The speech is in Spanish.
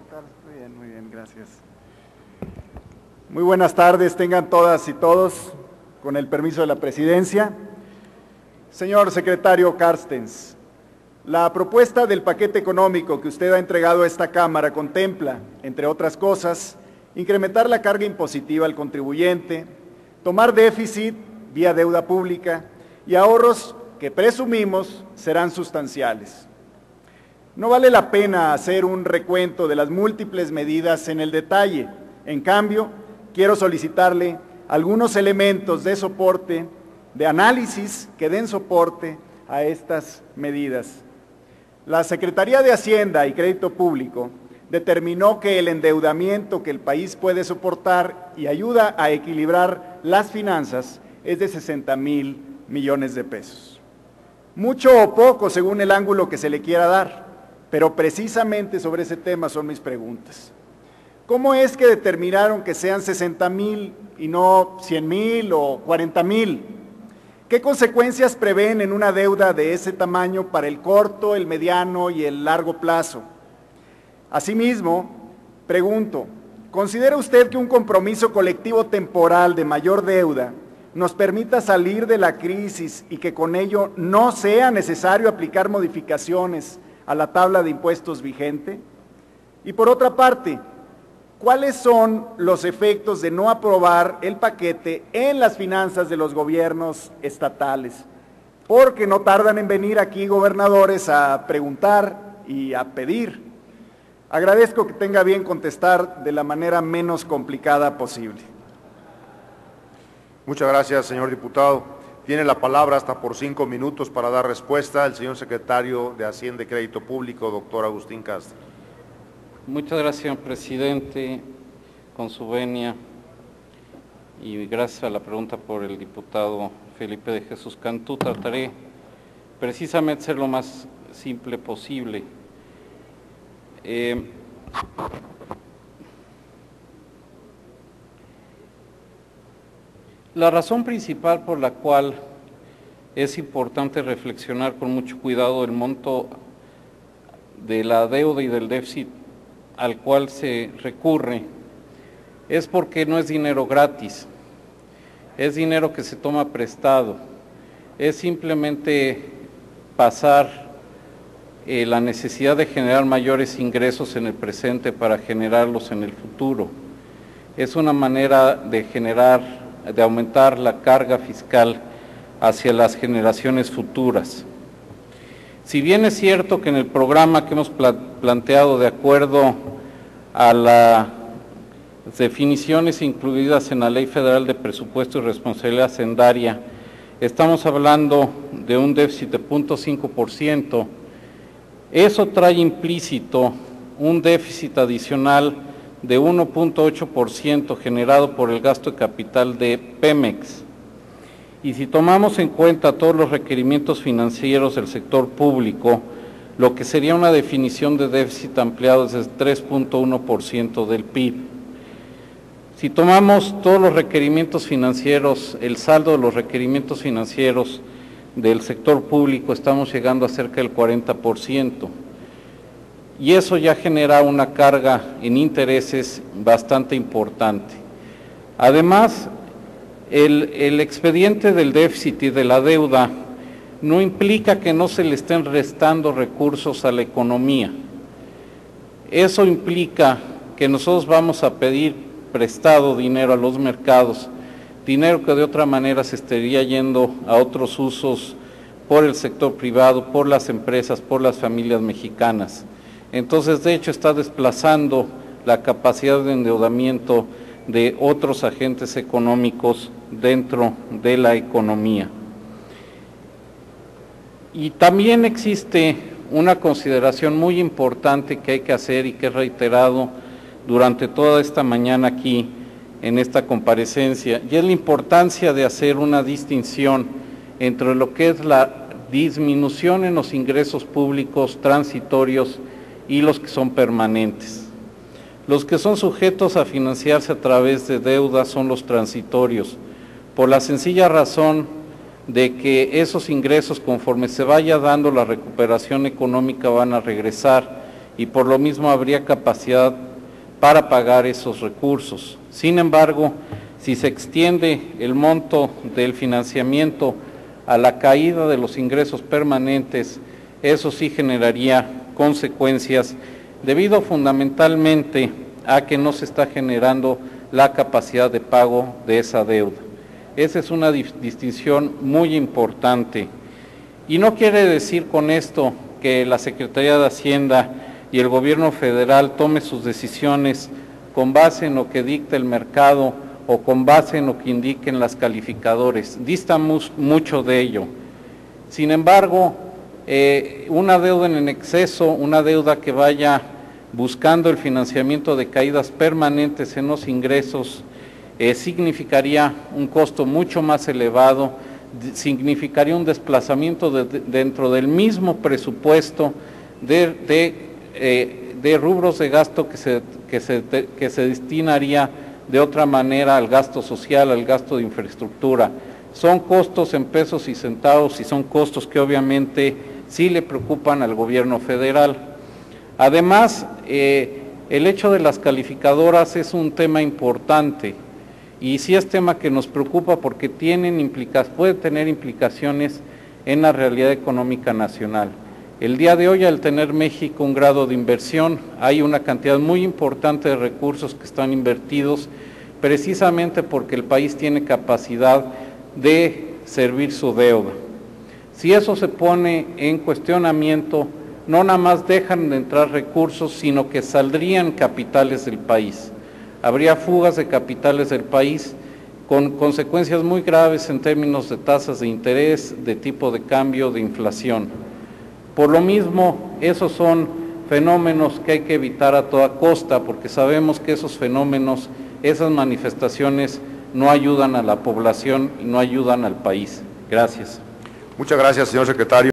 tal? Muy bien, gracias. Muy buenas tardes, tengan todas y todos, con el permiso de la presidencia. Señor secretario Carstens, la propuesta del paquete económico que usted ha entregado a esta Cámara contempla, entre otras cosas, incrementar la carga impositiva al contribuyente, tomar déficit vía deuda pública y ahorros que presumimos serán sustanciales. No vale la pena hacer un recuento de las múltiples medidas en el detalle. En cambio, quiero solicitarle algunos elementos de soporte, de análisis que den soporte a estas medidas. La Secretaría de Hacienda y Crédito Público determinó que el endeudamiento que el país puede soportar y ayuda a equilibrar las finanzas es de 60,000 millones de pesos. Mucho o poco según el ángulo que se le quiera dar. Pero precisamente sobre ese tema son mis preguntas. ¿Cómo es que determinaron que sean 60,000 y no 100,000 o 40,000? ¿Qué consecuencias prevén en una deuda de ese tamaño para el corto, el mediano y el largo plazo? Asimismo, pregunto, ¿considera usted que un compromiso colectivo temporal de mayor deuda nos permita salir de la crisis y que con ello no sea necesario aplicar modificaciones a la tabla de impuestos vigente? Y por otra parte, ¿cuáles son los efectos de no aprobar el paquete en las finanzas de los gobiernos estatales? Porque no tardan en venir aquí gobernadores a preguntar y a pedir. Agradezco que tenga bien contestar de la manera menos complicada posible. Muchas gracias, señor diputado. Tiene la palabra hasta por 5 minutos para dar respuesta el señor secretario de Hacienda y Crédito Público, doctor Agustín Castro. Muchas gracias, señor presidente, con su venia, y gracias a la pregunta por el diputado Felipe de Jesús Cantú. Trataré precisamente de ser lo más simple posible. La razón principal por la cual es importante reflexionar con mucho cuidado el monto de la deuda y del déficit al cual se recurre es porque no es dinero gratis, es dinero que se toma prestado, es simplemente pasar la necesidad de generar mayores ingresos en el presente para generarlos en el futuro. Es una manera de aumentar la carga fiscal hacia las generaciones futuras. Si bien es cierto que en el programa que hemos planteado de acuerdo a las definiciones incluidas en la Ley Federal de Presupuesto y Responsabilidad Hacendaria, estamos hablando de un déficit de 0.5%, eso trae implícito un déficit adicional de 1.8% generado por el gasto de capital de Pemex. Y si tomamos en cuenta todos los requerimientos financieros del sector público, lo que sería una definición de déficit ampliado es el 3.1% del PIB. Si tomamos todos los requerimientos financieros, el saldo de los requerimientos financieros del sector público, estamos llegando a cerca del 40%. Y eso ya genera una carga en intereses bastante importante. Además, el expediente del déficit y de la deuda no implica que no se le estén restando recursos a la economía. Eso implica que nosotros vamos a pedir prestado dinero a los mercados, dinero que de otra manera se estaría yendo a otros usos por el sector privado, por las empresas, por las familias mexicanas. Entonces, de hecho, está desplazando la capacidad de endeudamiento de otros agentes económicos dentro de la economía. Y también existe una consideración muy importante que hay que hacer y que he reiterado durante toda esta mañana aquí en esta comparecencia, y es la importancia de hacer una distinción entre lo que es la disminución en los ingresos públicos transitorios y los que son permanentes. Los que son sujetos a financiarse a través de deuda son los transitorios, por la sencilla razón de que esos ingresos, conforme se vaya dando la recuperación económica, van a regresar y por lo mismo habría capacidad para pagar esos recursos. Sin embargo, si se extiende el monto del financiamiento a la caída de los ingresos permanentes, eso sí generaría consecuencias debido fundamentalmente a que no se está generando la capacidad de pago de esa deuda. Esa es una distinción muy importante. Y no quiere decir con esto que la Secretaría de Hacienda y el Gobierno federal tome sus decisiones con base en lo que dicta el mercado o con base en lo que indiquen las calificadores. Dista mucho de ello. Sin embargo, una deuda en exceso, una deuda que vaya buscando el financiamiento de caídas permanentes en los ingresos, significaría un costo mucho más elevado, significaría un desplazamiento dentro del mismo presupuesto de rubros de gasto que se destinaría de otra manera al gasto social, al gasto de infraestructura. Son costos en pesos y centavos y son costos que obviamente sí le preocupan al gobierno federal. Además, el hecho de las calificadoras es un tema importante y sí es tema que nos preocupa porque puede tener implicaciones en la realidad económica nacional. El día de hoy, al tener México un grado de inversión, hay una cantidad muy importante de recursos que están invertidos precisamente porque el país tiene capacidad de servir su deuda. Si eso se pone en cuestionamiento, no nada más dejan de entrar recursos, sino que saldrían capitales del país. Habría fugas de capitales del país con consecuencias muy graves en términos de tasas de interés, de tipo de cambio, de inflación. Por lo mismo, esos son fenómenos que hay que evitar a toda costa, porque sabemos que esos fenómenos, esas manifestaciones no ayudan a la población y no ayudan al país. Gracias. Muchas gracias, señor secretario.